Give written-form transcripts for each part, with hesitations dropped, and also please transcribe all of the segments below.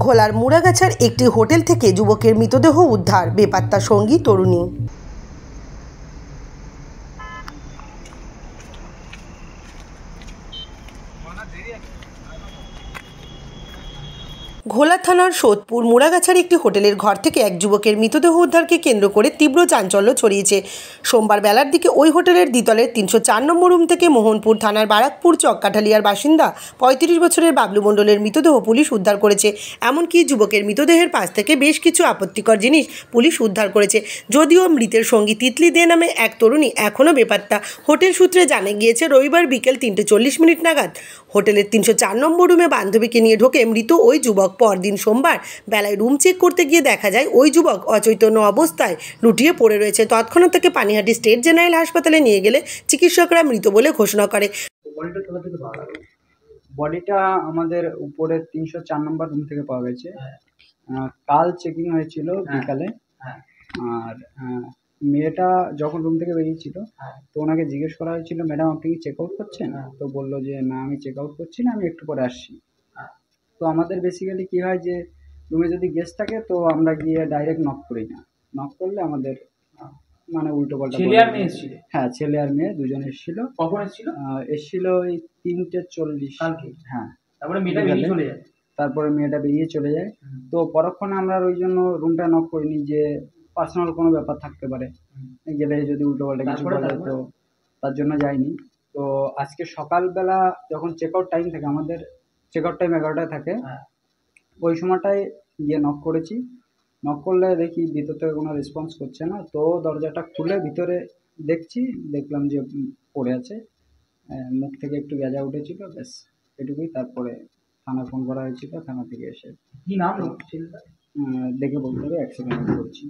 ঘোলার মুড়াগাছার একটি হোটেল থেকে যুবকের মৃতদেহ উদ্ধার, বেপাত্তা সঙ্গী তরুণী। ঘোলা থানার সোদপুর মুড়াগাছার একটি হোটেলের ঘর থেকে এক যুবকের মৃতদেহ উদ্ধারকে কেন্দ্র করে তীব্র চাঞ্চল্য ছড়িয়েছে। সোমবার বেলার দিকে ওই হোটেলের দ্বিতলের 304 নম্বর রুম থেকে মোহনপুর থানার বারাকপুর চককাঠালিয়ার বাসিন্দা 35 বছরের বাবলু মণ্ডলের মৃতদেহ পুলিশ উদ্ধার করেছে। এমনকি যুবকের মৃতদেহের পাশ থেকে বেশ কিছু আপত্তিকর জিনিস পুলিশ উদ্ধার করেছে। যদিও মৃতের সঙ্গী তিতলি দে নামে এক তরুণী এখনও বেপাত্তা। হোটেল সূত্রে জানা গিয়েছে, রবিবার বিকেল 3:40 নাগাদ হোটেলের 304 নম্বর রুমে বান্ধবীকে নিয়ে ঢোকে মৃত ওই যুবক। পরদিন সোমবার বেলায় রুম চেক করতে গিয়ে দেখা যায় ওই যুবক অচৈতন্য অবস্থায় লুটিয়ে পড়ে রয়েছে। তৎক্ষণাৎ তাকে পানিহাটি স্টেট জেনারেল হাসপাতালে নিয়ে গেলে চিকিৎসকরা মৃত বলে ঘোষণা করে। বডিটা আমাদের উপরে 304 নম্বর রুম থেকে পাওয়া গেছে। কাল চেকিং হয়েছিল বিকালে। আর মেয়েটা যখন রুম থেকে বেরিয়েছিল তো ওনাকে জিজ্ঞেস করা হয়েছিল, ম্যাডাম আপনি কি চেক আউট করছেন? তো বললো যে না, আমি চেক আউট করছি না, আমি একটু পরে আসছি। তো আমাদের বেসিক্যালি কী হয় যে রুমে যদি গেস্ট থাকে তো আমরা গিয়ে ডাইরেক্ট নক করি না। নক করলে আমাদের মানে উল্টো পাল্টা। হ্যাঁ, ছেলে আর মেয়ে দুজন এসেছিল। কখন এসেছিল? এসেছিল ওই 3:40 কালকে। হ্যাঁ, তারপরে মেয়েটা বেরিয়ে চলে যায়। তো পরক্ষণে আমরা ওই জন্য রুমটা নক করিনি যে পার্সোনাল কোনো ব্যাপার থাকতে পারে, গেলে যদি উল্টো পাল্টা কিছু বলে, তো তার জন্য যাইনি। তো আজকে সকালবেলা যখন চেক আউট টাইম থাকে, আমাদের চেক আউট টাইম 11টায় থাকে, ওই সময়টায় গিয়ে নক করেছি। নক করলে দেখি ভিতর থেকে কোনো রেসপন্স করছে না। তো দরজাটা খুলে ভিতরে দেখলাম যে পড়ে আছে, মুখ থেকে একটু গেঁজা উঠেছিল, ব্যাস এটুকুই। তারপরে থানা ফোন করা হয়েছিল, থানা থেকে এসে কি নাম ছেলেটা দেখে বলতে হবে, অ্যাক্সিডেন্ট করছি।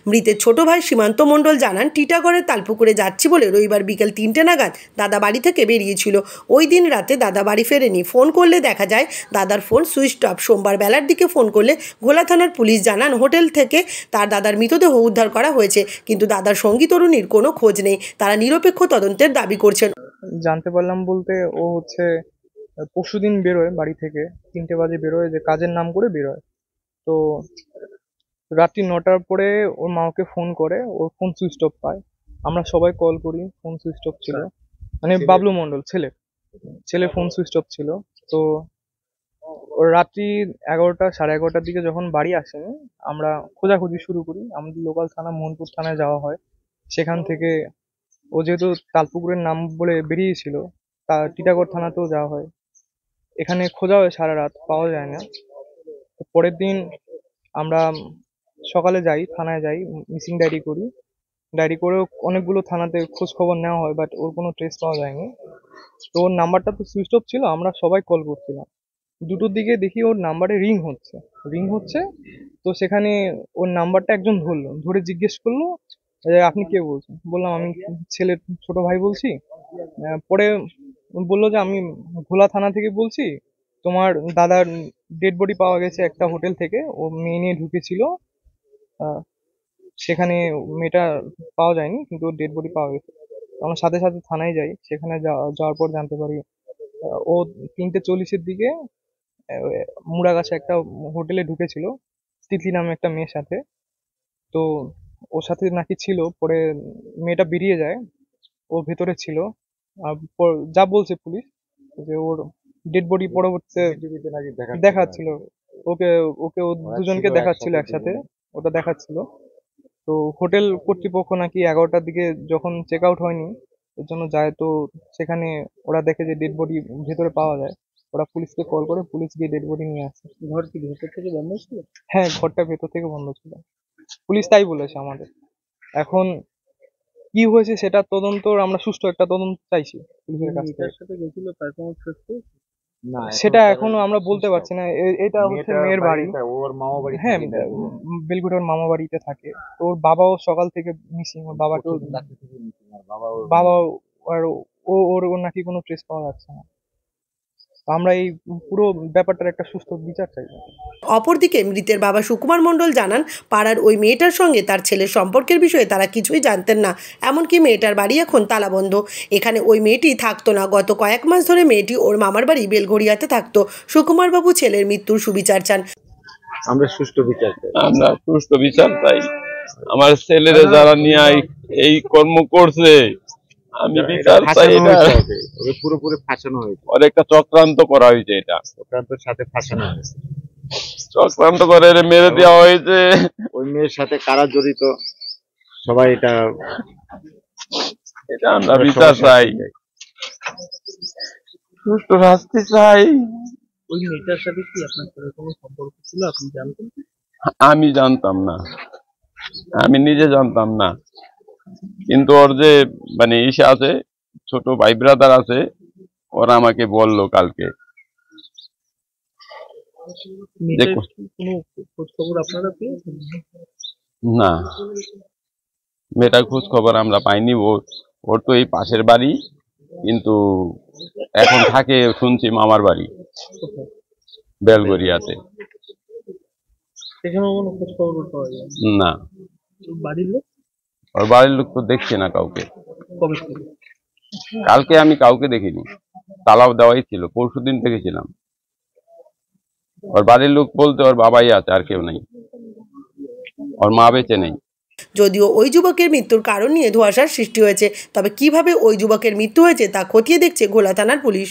মৃতের ছোট ভাই সীমান্ত মণ্ডল জানান, টিটাগড়ের তালপুকুরে যাচ্ছি বলে রবিবার বিকেল 3টে নাগাদ দাদা বাড়ি থেকে বেরিয়েছিল। ওই দিন রাতে দাদা বাড়ি ফেরেনি। ফোন করলে দেখা যায় দাদার ফোন সুইচ অফ। সোমবার বেলার দিকে ফোন করলে ঘোলা থানার পুলিশ জানান, হোটেল থেকে তার দাদার মৃতদেহ উদ্ধার করা হয়েছে, কিন্তু দাদার সঙ্গী তরুণীর কোনো খোঁজ নেই। তারা নিরপেক্ষ তদন্তের দাবি করছেন। জানতে পারলাম বলতে, ও পরশুদিন বেরোয় বাড়ি থেকে, 3টে বাজে বেরোয়, যে কাজের নাম করে বেরোয়। তো রাত্রি 9টার পরে ওর মাকে ফোন করে, ওর ফোন সুইচ অফ পায়। আমরা সবাই কল করি, ফোন সুইচ অফ ছিল। মানে বাবলু মণ্ডল ছেলে ফোন সুইচ অফ ছিল। তো ওর রাত্রি 11টা সাড়ে 11টার দিকে যখন বাড়ি আসেনি, আমরা খোঁজাখুঁজি শুরু করি। আমাদের লোকাল থানা মোহনপুর থানায় যাওয়া হয়। সেখান থেকে ও যেহেতু তালপুকুরের নাম বলে বেরিয়েছিল, তা টিটাগড় থানাতেও যাওয়া হয়। এখানে খোঁজা হয় সারা রাত, পাওয়া যায় না। তো পরের দিন আমরা সকালে যাই, থানায় যাই, মিসিং ডায়েরি করি। ডায়েরি করেও অনেকগুলো থানাতে খোঁজ খবর নেওয়া হয়, বাট ওর কোনো ট্রেস পাওয়া যায়নি। তো ওর নাম্বারটা তো সুইচ অফ ছিল, আমরা সবাই কল করছিলাম। 2টোর দিকে দেখি ওর নাম্বারে রিং হচ্ছে। তো সেখানে ওর নাম্বারটা একজন ধরে জিজ্ঞেস করলো, আপনি কে বলছেন? বললাম আমি ছেলের ছোট ভাই বলছি। পরে বললো যে আমি ঘোলা থানা থেকে বলছি, তোমার দাদার ডেড বডি পাওয়া গেছে একটা হোটেল থেকে, ও মেয়ে নিয়ে ঢুকেছিল, সেখানে মেয়েটা পাওয়া যায়নি, কিন্তু ডেড বডি পাওয়া গেছে। আমরা সাথে সাথে থানায় যাই। সেখানে যাওয়ার পর জানতে পারি ও 3:40 দিকে মুড়াগাছা একটা হোটেলে ঢুকেছিল তিতলি নামে একটা মেয়ের সাথে। তো ওর সাথে নাকি ছিল। পরে মেয়েটা বেরিয়ে যায়, ও ভেতরে ছিল। যা বলছে পুলিশ, যে ওর ডেড বডি পরবর্তীতে দেখাচ্ছিল, ওকে ও দুজনকে দেখাচ্ছিল একসাথে, ওটা দেখাচ্ছিল। তো হোটেল কর্তৃপক্ষ নাকি 11টার দিকে যখন চেক আউট হয়নি এর জন্য যায়, তো সেখানে ওরা দেখে যে ডেড বডি ভেতরে পাওয়া যায়। ওরা পুলিশকে কল করে, পুলিশ গিয়ে ডেড বডি নিয়ে আসে। ঘর কি ভেতর থেকে বন্ধ ছিল? হ্যাঁ, ঘরটা ভেতর থেকে বন্ধ ছিল, পুলিশ তাই বলেছে আমাদের। এখন কি হয়েছে সেটা তদন্তর আমরা সুষ্ঠু একটা তদন্ত চাইছি পুলিশের কাছ থেকে। সেটা এখনো আমরা বলতে পারছি না। এটা হচ্ছে মেয়ের বাড়ি, ওর মামা বাড়ি। হ্যাঁ, বেলগুড়ার মামা বাড়িতে থাকে। তো ওর বাবাও সকাল থেকে মিসিং, ওর বাবাকেও আর ওর নাকি কোনো ট্রেস পাওয়া যাচ্ছে না। আমরা এই পুরো ব্যাপারটার একটা সুস্থ বিচার চাই। অপরদিকে মৃতের বাবা সুকুমার মণ্ডল জানান, পাড়ার ওই মেয়েটার সঙ্গে তার ছেলের সম্পর্কের বিষয়ে তারা কিছুই জানতেন না। এমনকি মেয়েটার বাড়ি এখন তালাবন্ধ। এখানে ওই মেয়েটি থাকতো না। গত কয়েক মাস ধরে মেয়েটি ওর মামার বাড়ি বেলঘড়িয়াতে থাকতো। সুকুমার বাবু ছেলের মৃত্যুর সুবিচার চান। আমরা সুষ্ঠু বিচার চাই। আমরা সুষ্ঠু বিচার চাই। আমার ছেলেরা যারা নিয়ে এই কর্ম করছে, আমি বিচার চাই না। ওকে পুরোপুরি ফাঁসানো হয়েছে, ওর একটা চক্রান্ত করা হয়েছে, এটা চক্রান্তের সাথে ফাঁসানো হয়েছে, চক্রান্ত করে মেরে দেওয়া হয়েছে। ওই মেয়ের সাথে কারা জড়িত সবাই এটা আমরা বিচার চাই, সুষ্ঠু শাস্তি চাই। ওই মেয়েটার সাথে কি আপনার কোনো সম্পর্ক ছিল, আপনি জানতেন? আমি জানতাম না, আমি নিজে জানতাম না, কিন্তু ওর যে মানে ইসে আছে, ছোট ভাই ব্রাদার আছে, ওরা আমাকে বললো কালকে। না, মেয়েটার খোঁজ খবর আমরা পাইনি। ওর তো এই পাশের বাড়ি, কিন্তু এখন থাকে শুনছি মামার বাড়ি বেলগড়িয়াতে। না, ওর বাড়ির লোক তো দেখছে না কাউকে। কালকে আমি কাউকে দেখিনি, তালাও দেওয়াই ছিল, পরশুদিন দেখেছিলাম। ওর বাড়ির লোক বলতে ওর বাবাই আছে, আর কেউ নেই, ওর মা বেঁচে নেই। যদিও ওই যুবকের মৃত্যুর কারণ নিয়ে ধোঁয়াশার সৃষ্টি হয়েছে, তবে কিভাবে ওই যুবকের মৃত্যু হয়েছে তা খতিয়ে দেখছে ঘোলা থানার পুলিশ।